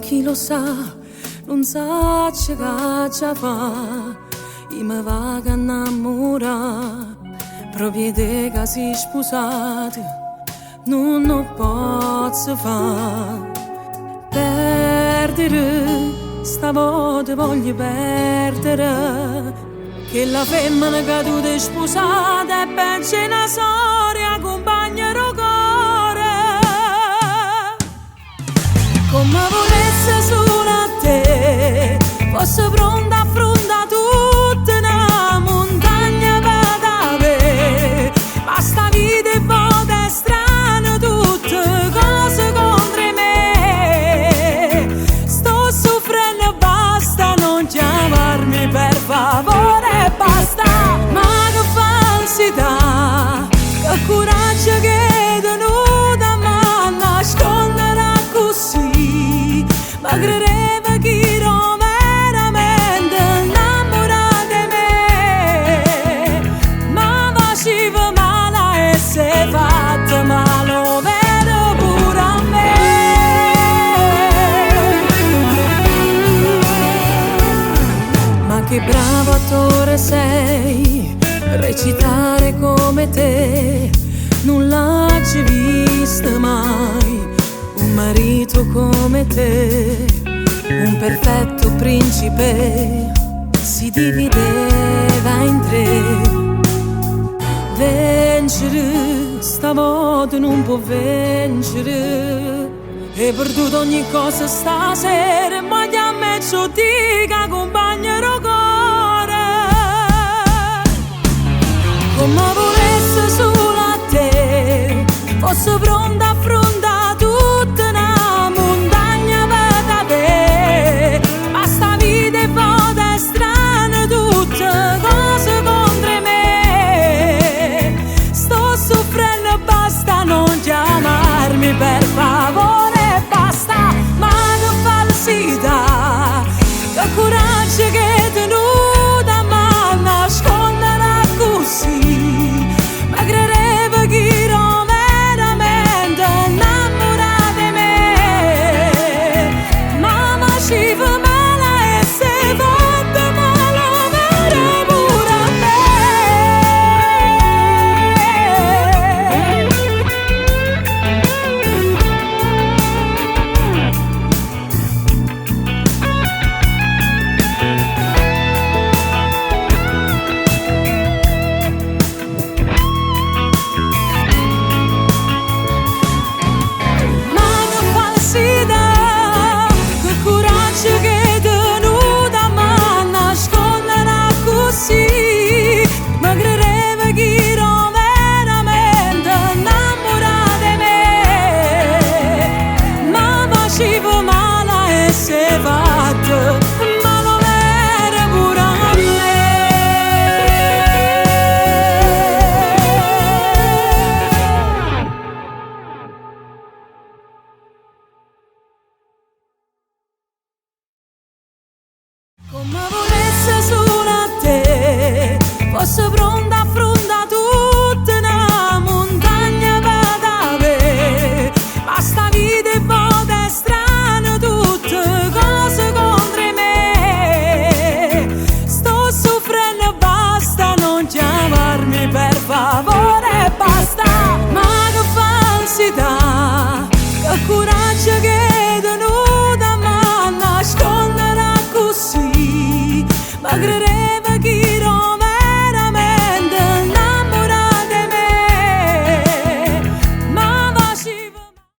chi lo sa, non sa che già fa. Io mi vaga innamorare, proprio te che sei sposato, non lo posso fare. Perdere, stavolta voglio perdere, che la femmina che tu ti sposata è peggio una storia, accompagna il cuore. Come volesse solo a te, fosse pronta a affrontare tutta una montagna per te. Ma sta vita è vuota, è strana, tutte cose contro me. Sto soffrendo, basta, non chiamarmi per favore, basta. Ma che falsità, che coraggio che tenuta a nascondere così. Ma credeva che ero veramente innamorata di me. Ma faceva male e si è fatta male, lo vedo pure a me. Ma che bravo attore sei, recitare come te, non l'ho visto mai. Un marito come te, un perfetto principe, si divideva in tre. Vincere, stavolta non può vincere. Hai perduto ogni cosa stasera, ma gli ha messo di che accompagna